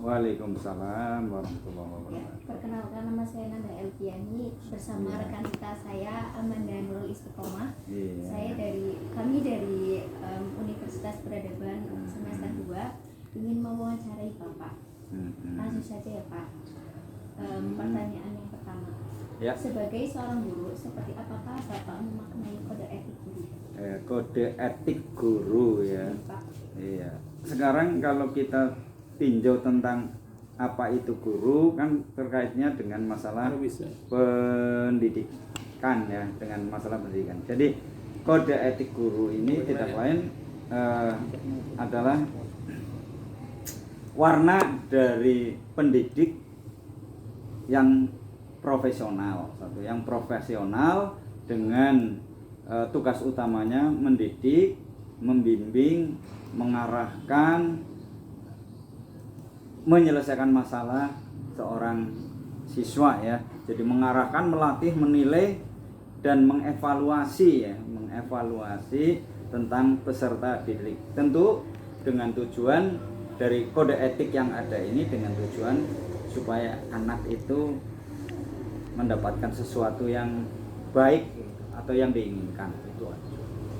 Waalaikumsalam warahmatullahi Ya, wabarakatuh. perkenalkan nama saya Nanda Elviani bersama rekan kita saya Amanda Nurul Istiqomah. Iya. Kami dari Universitas Peradaban semester 2 ingin mewawancarai Bapak. Langsung saja ya Pak. Pertanyaan yang pertama. Ya. Sebagai seorang guru, seperti apakah Bapak memaknai kode etik guru? Kode etik guru ya. Pak. Iya. Sekarang kalau kita tinjau tentang apa itu guru kan terkaitnya dengan masalah pendidikan ya, dengan masalah pendidikan. Jadi kode etik guru ini tidak lain adalah warna dari pendidik yang profesional, yang profesional dengan tugas utamanya mendidik, membimbing, mengarahkan, menyelesaikan masalah seorang siswa ya. Jadi mengarahkan, melatih, menilai dan mengevaluasi ya, mengevaluasi tentang peserta didik. Tentu dengan tujuan dari kode etik yang ada ini dengan tujuan supaya anak itu mendapatkan sesuatu yang baik atau yang diinginkan, itu aja.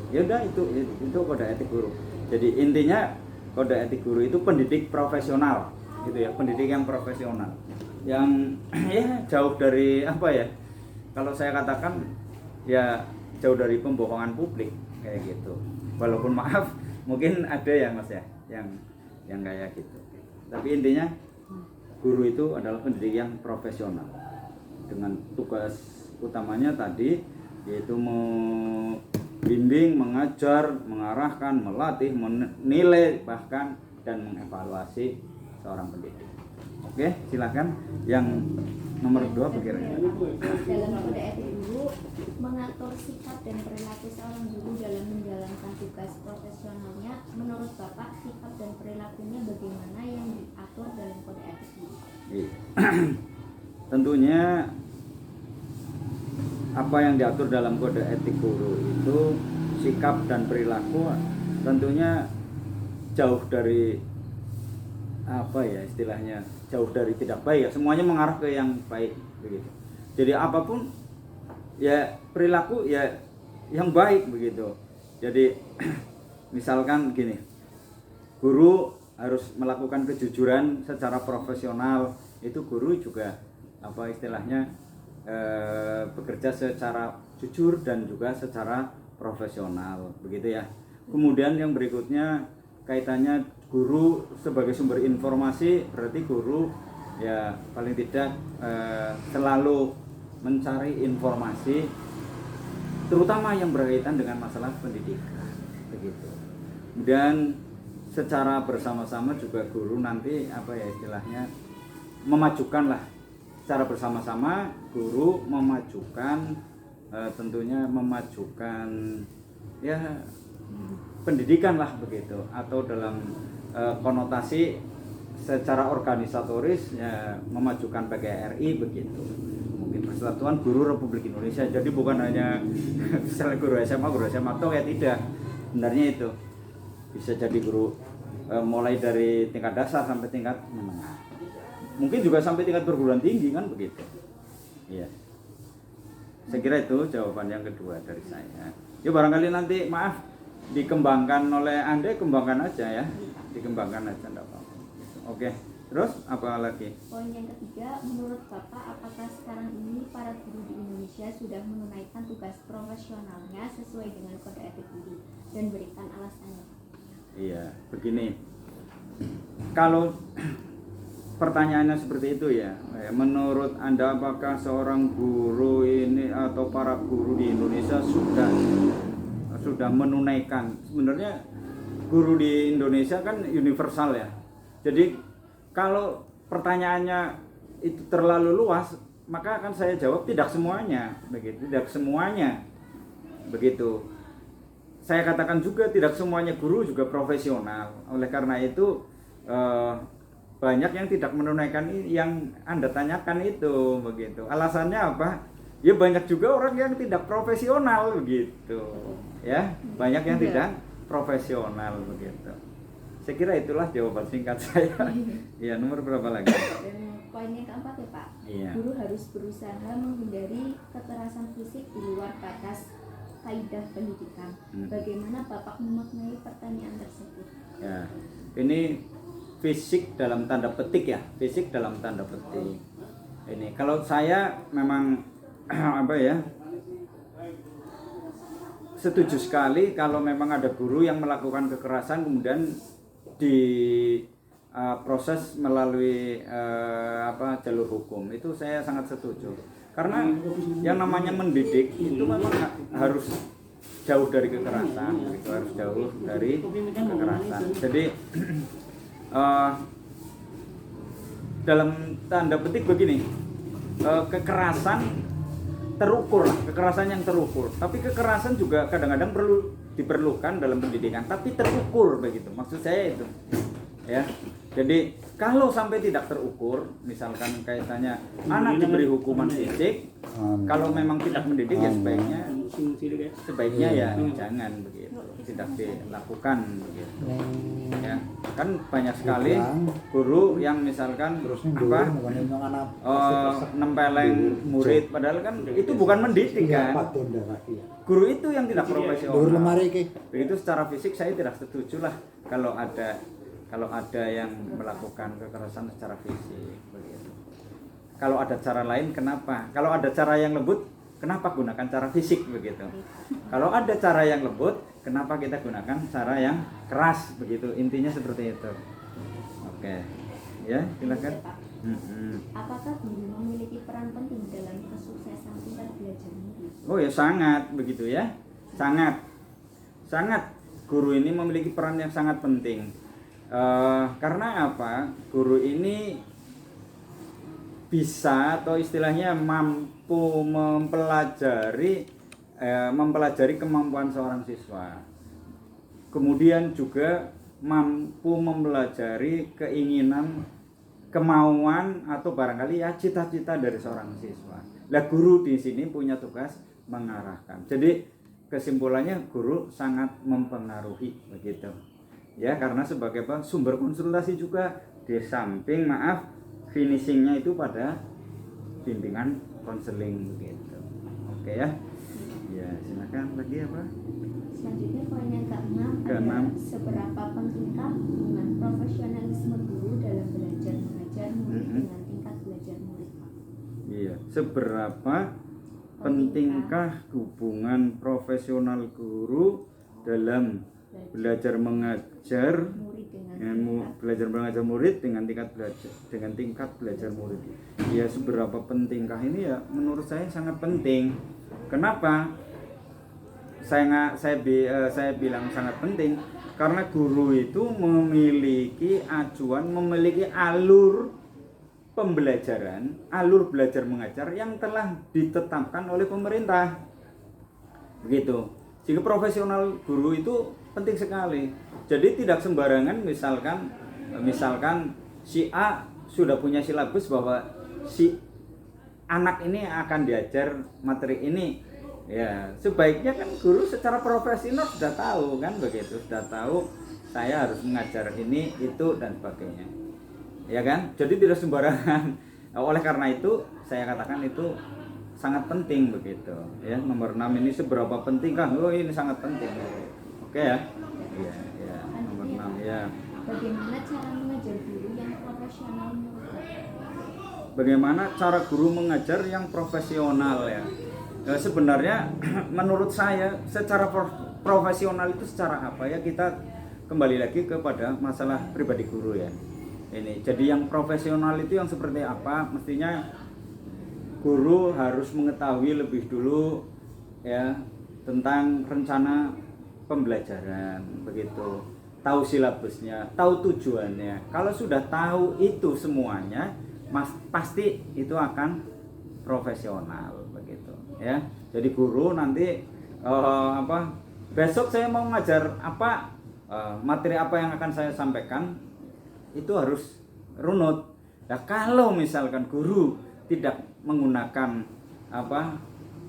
Ya udah, itu kode etik guru. Jadi intinya kode etik guru itu pendidik profesional gitu ya, pendidik yang profesional yang ya jauh dari apa ya, kalau saya katakan ya jauh dari pembohongan publik kayak gitu. Walaupun maaf mungkin ada ya Mas ya yang kayak gitu, tapi intinya guru itu adalah pendidik yang profesional dengan tugas utamanya tadi yaitu membimbing, mengajar, mengarahkan, melatih, menilai bahkan dan mengevaluasi seorang pendidik. Oke, silakan yang nomor 2 berkira-kira. Dalam kode etik guru mengatur sikap dan perilaku seorang guru dalam menjalankan tugas profesionalnya. Menurut Bapak, sikap dan perilakunya bagaimana yang diatur dalam kode etik guru? Tentunya apa yang diatur dalam kode etik guru itu sikap dan perilaku tentunya jauh dari apa ya istilahnya, jauh dari tidak baik ya, semuanya mengarah ke yang baik begitu. Jadi apapun ya perilaku ya yang baik begitu. Jadi misalkan gini, guru harus melakukan kejujuran secara profesional, itu guru juga apa istilahnya bekerja secara jujur dan juga secara profesional begitu ya. Kemudian yang berikutnya kaitannya guru sebagai sumber informasi, berarti guru ya paling tidak selalu mencari informasi terutama yang berkaitan dengan masalah pendidikan begitu. Kemudian secara bersama-sama juga guru nanti apa ya istilahnya memajukan lah, secara bersama-sama guru memajukan tentunya memajukan ya pendidikan lah begitu, atau dalam konotasi secara organisatoris ya memajukan PGRI begitu, mungkin Persatuan Guru Republik Indonesia. Jadi bukan hanya misalnya guru SMA atau ya tidak, sebenarnya itu bisa jadi guru mulai dari tingkat dasar sampai tingkat menengah, mungkin juga sampai tingkat perguruan tinggi kan begitu. Iya, saya kira itu jawaban yang kedua dari saya. Ya barangkali nanti maaf dikembangkan oleh Anda, kembangkan aja ya, dikembangkan aja enggak apa-apa. Oke, terus apa lagi? Poin yang ketiga, menurut Bapak apakah sekarang ini para guru di Indonesia sudah menunaikan tugas profesionalnya sesuai dengan kode etik guru, dan berikan alasannya? Iya, begini, kalau pertanyaannya seperti itu ya, menurut Anda apakah seorang guru ini atau para guru di Indonesia sudah menunaikan? Sebenarnya guru di Indonesia kan universal ya. Jadi kalau pertanyaannya itu terlalu luas, maka akan saya jawab tidak semuanya begitu, tidak semuanya begitu. Saya katakan juga tidak semuanya guru juga profesional. Oleh karena itu banyak yang tidak menunaikan yang Anda tanyakan itu begitu. Alasannya apa? Ya banyak juga orang yang tidak profesional begitu. Ya, banyak yang tidak profesional begitu. Saya kira itulah jawaban singkat saya. Ya, nomor berapa lagi? Dan poin yang keempat ya Pak, Iya. guru harus berusaha menghindari kekerasan fisik di luar batas kaidah pendidikan. Bagaimana Bapak memaknai pertanyaan tersebut? Ya, ini fisik dalam tanda petik ya, fisik dalam tanda petik. Ini kalau saya memang apa ya, setuju sekali kalau memang ada guru yang melakukan kekerasan kemudian proses melalui jalur hukum, itu saya sangat setuju. Karena yang namanya mendidik itu memang harus jauh dari kekerasan, gitu, harus jauh dari kekerasan. Jadi dalam tanda petik begini, kekerasan terukur lah, kekerasan yang terukur. Tapi kekerasan juga kadang-kadang perlu diperlukan dalam pendidikan, tapi terukur begitu. Maksud saya itu, ya. Jadi kalau sampai tidak terukur, misalkan kaitannya anak diberi hukuman fisik, kalau memang tidak mendidik ya sebaiknya ya jangan begitu, tidak dilakukan begitu. Ya, kan banyak sekali guru yang misalkan nempeleng murid, padahal kan itu bukan mendidik kan. Guru itu yang tidak profesional. Begitu secara fisik saya tidak setuju lah kalau ada yang melakukan kekerasan secara fisik begitu. Kalau ada cara lain kenapa? Kalau ada cara yang lembut, kenapa gunakan cara fisik begitu? Kalau ada cara yang lembut, kenapa kita gunakan cara yang keras begitu? Intinya seperti itu. Oke. Ya, silakan. Apakah guru memiliki peran penting dalam kesuksesan tingkat belajar murid? Oh ya, sangat begitu ya. Sangat. Sangat guru ini memiliki peran yang sangat penting. Karena apa? Guru ini bisa atau istilahnya mampu mempelajari kemampuan seorang siswa. Kemudian juga mampu mempelajari keinginan, kemauan atau barangkali ya cita-cita dari seorang siswa. Lah guru di sini punya tugas mengarahkan. Jadi kesimpulannya guru sangat mempengaruhi begitu. Ya, karena sebagai sumber konsultasi juga, di samping finishingnya itu pada bimbingan konseling begitu. Oke ya. Ya, silakan lagi apa? Selanjutnya poin yang keenam adalah seberapa pentingkah hubungan profesionalisme guru dalam belajar mengajar murid dengan tingkat belajar murid. Iya, seberapa pentingkah hubungan profesional guru dalam belajar mengajar murid dengan tingkat belajar murid. Ya, seberapa pentingkah ini ya menurut saya sangat penting. Kenapa? Saya bilang sangat penting karena guru itu memiliki acuan, memiliki alur pembelajaran, alur belajar mengajar yang telah ditetapkan oleh pemerintah. Begitu. Sehingga profesional guru itu penting sekali. Jadi tidak sembarangan misalkan si A sudah punya silabus bahwa si anak ini akan diajar materi ini. Ya, sebaiknya kan guru secara profesional sudah tahu kan begitu, sudah tahu saya harus mengajar ini, itu dan sebagainya. Ya kan? Jadi tidak sembarangan. Oleh karena itu saya katakan itu sangat penting begitu. Ya, nomor 6 ini seberapa penting kan? Oh, ini sangat penting. Oke ya. Iya, ya. Nomor 6 ya. Bagaimana cara mengajar guru yang profesional menurut Bapak? Bagaimana cara guru mengajar yang profesional ya? Sebenarnya menurut saya secara profesional itu secara apa ya, kita kembali lagi kepada masalah pribadi guru ya. Ini jadi yang profesional itu yang seperti apa? Mestinya guru harus mengetahui lebih dulu ya tentang rencana pembelajaran begitu, tahu silabusnya, tahu tujuannya. Kalau sudah tahu itu semuanya, pasti itu akan profesional begitu ya. Jadi guru nanti besok saya mau ngajar apa, materi apa yang akan saya sampaikan itu harus runut. Nah, kalau misalkan guru tidak menggunakan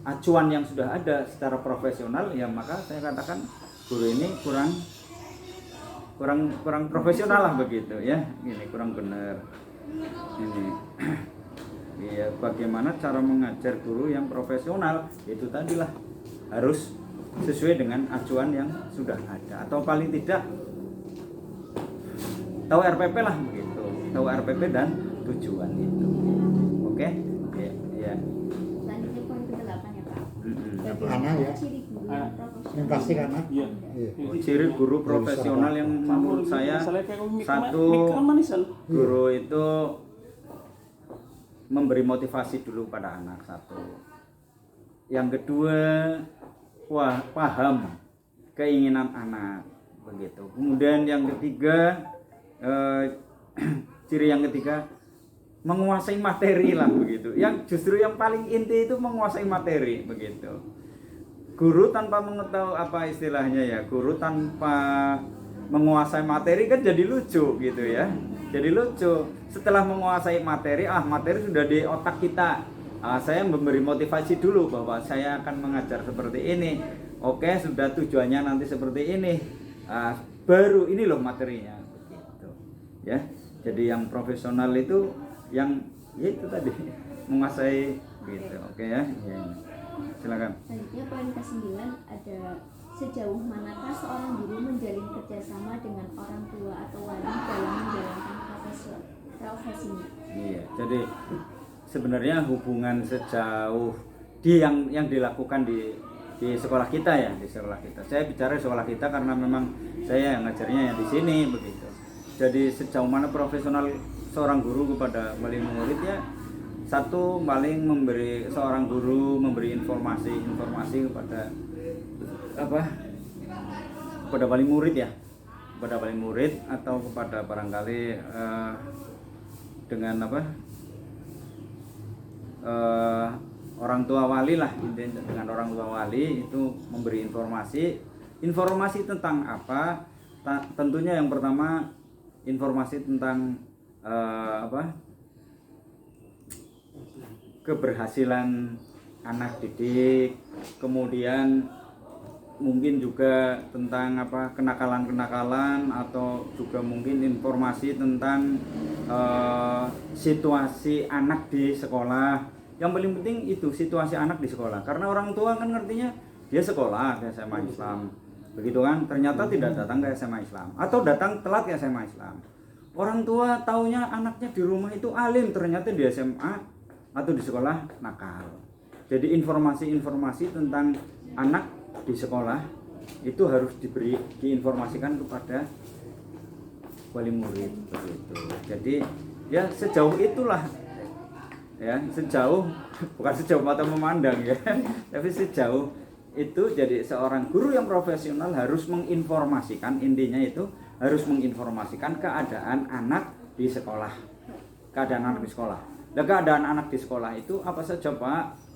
acuan yang sudah ada secara profesional ya, maka saya katakan guru ini kurang profesional lah begitu ya. Ini kurang benar. Ini ya, bagaimana cara mengajar guru yang profesional itu tadilah harus sesuai dengan acuan yang sudah ada, atau paling tidak tahu RPP lah begitu, tahu RPP dan tujuan itu. Oke? Ya. Selanjutnya poin ke-8 ya Pak. Anak ya. Ciri guru yang profesional. Yang pasti kan anak. Iya. Ciri guru profesional yang menurut saya, satu, guru itu memberi motivasi dulu pada anak, satu. Yang kedua, paham keinginan anak begitu. Kemudian yang ketiga, ciri yang ketiga, menguasai materi lah begitu. Yang justru yang paling inti itu menguasai materi begitu. Guru tanpa mengetahui apa istilahnya ya, guru tanpa menguasai materi kan jadi lucu gitu ya. Jadi lucu. Setelah menguasai materi, materi sudah di otak kita. Saya memberi motivasi dulu bahwa saya akan mengajar seperti ini. Oke, sudah tujuannya nanti seperti ini. Baru ini loh materinya begitu. Ya. Jadi yang profesional itu yang ya itu tadi menguasai gitu. Oke ya. Ya. Silakan. Selanjutnya poin ke-9 ada sejauh manakah seorang guru menjalin kerjasama dengan orang tua atau wali dalam menjalankan profesinya. Iya, jadi sebenarnya hubungan sejauh yang dilakukan di sekolah kita ya, di sekolah kita. Saya bicara sekolah kita karena memang saya yang ngajarnya yang di sini begitu. Jadi sejauh mana profesional seorang guru kepada wali muridnya, satu paling seorang guru memberi informasi kepada kepada wali murid ya, kepada wali murid atau kepada barangkali dengan orang tua wali lah, dengan orang tua wali itu memberi informasi tentang apa? Tentunya yang pertama informasi tentang keberhasilan anak didik, kemudian mungkin juga tentang kenakalan atau juga mungkin informasi tentang situasi anak di sekolah. Yang paling penting itu situasi anak di sekolah, karena orang tua kan ngertinya dia sekolah ke SMA Islam begitu kan, ternyata tidak datang ke SMA Islam atau datang telat ke SMA Islam. Orang tua taunya anaknya di rumah itu alim, ternyata di SMA atau di sekolah nakal. Jadi informasi tentang anak di sekolah itu harus diinformasikan kepada wali murid begitu. Jadi ya sejauh itulah ya, bukan sejauh mata memandang ya, tapi sejauh itu. Jadi seorang guru yang profesional harus menginformasikan, intinya itu harus menginformasikan keadaan anak di sekolah. Keadaan anak di sekolah. Dan keadaan anak di sekolah itu apa saja Pak?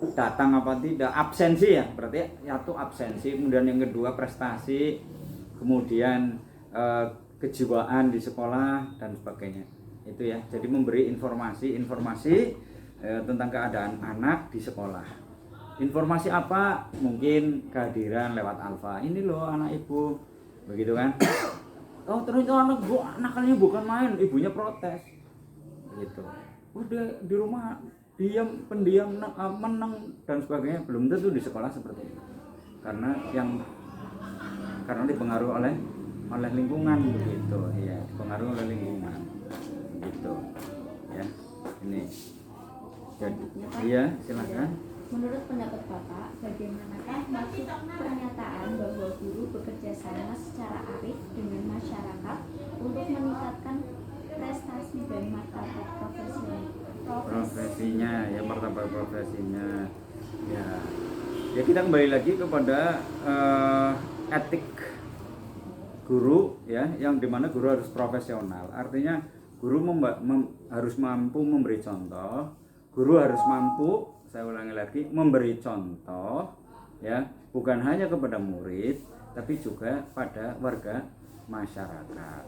Datang apa tidak, absensi ya, berarti satu absensi, kemudian yang kedua prestasi, kemudian kejiwaan di sekolah dan sebagainya. Itu ya, jadi memberi informasi tentang keadaan anak di sekolah. Informasi apa? Mungkin kehadiran lewat alfa, ini loh anak ibu, begitu kan? Oh ternyata nakalnya bukan main, ibunya protes, gitu. Udah di rumah pendiam, menang dan sebagainya. Belum tentu di sekolah seperti itu, karena dipengaruhi oleh lingkungan begitu ya, dipengaruhi oleh lingkungan gitu ya. Ini jadi iya, silakan. Menurut pendapat Bapak, bagaimanakah maksud pernyataan bahwa guru bekerja sama secara arif dengan masyarakat untuk meningkatkan prestasi dan martabat profesinya ya, martabat profesinya ya. Ya kita kembali lagi kepada etik guru ya, yang dimana guru harus profesional. Artinya guru harus mampu memberi contoh, guru harus mampu, saya ulangi lagi, memberi contoh ya, bukan hanya kepada murid tapi juga pada warga masyarakat.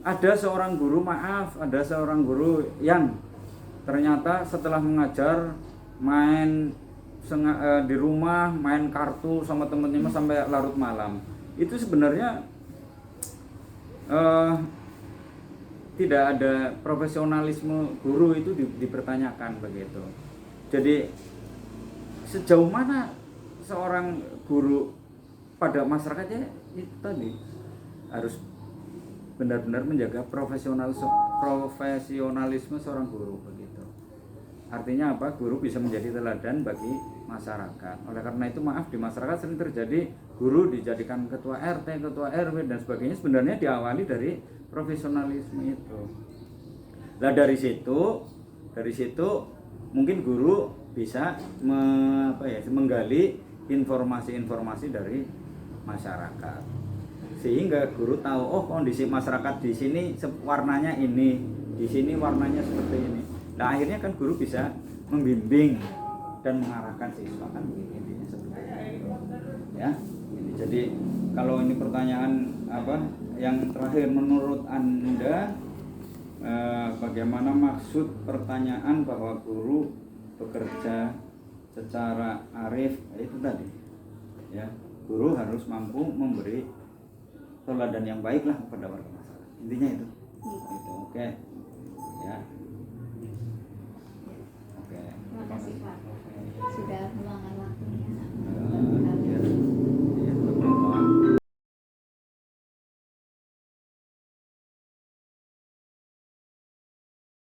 Ada seorang guru yang ternyata setelah mengajar main di rumah, main kartu sama teman-teman sampai larut malam. Itu sebenarnya eh, tidak ada profesionalisme guru itu dipertanyakan begitu. Jadi sejauh mana seorang guru pada masyarakatnya itu tadi harus benar-benar menjaga profesionalisme seorang guru begitu. Artinya apa? Guru bisa menjadi teladan bagi masyarakat. Oleh karena itu maaf, di masyarakat sering terjadi guru dijadikan ketua RT, ketua RW dan sebagainya, sebenarnya diawali dari profesionalisme itu. Nah dari situ mungkin guru bisa menggali informasi-informasi dari masyarakat, sehingga guru tahu oh kondisi masyarakat di sini warnanya ini, di sini warnanya seperti ini. Nah akhirnya kan guru bisa membimbing dan mengarahkan siswa kan intinya seperti itu ya. Jadi kalau ini pertanyaan yang terakhir, menurut Anda bagaimana maksud pertanyaan bahwa guru bekerja secara arif? Itu tadi ya, guru harus mampu memberi teladan yang baik lah kepada warga masyarakat, intinya itu. Oke ya. Terima kasih Pak sudah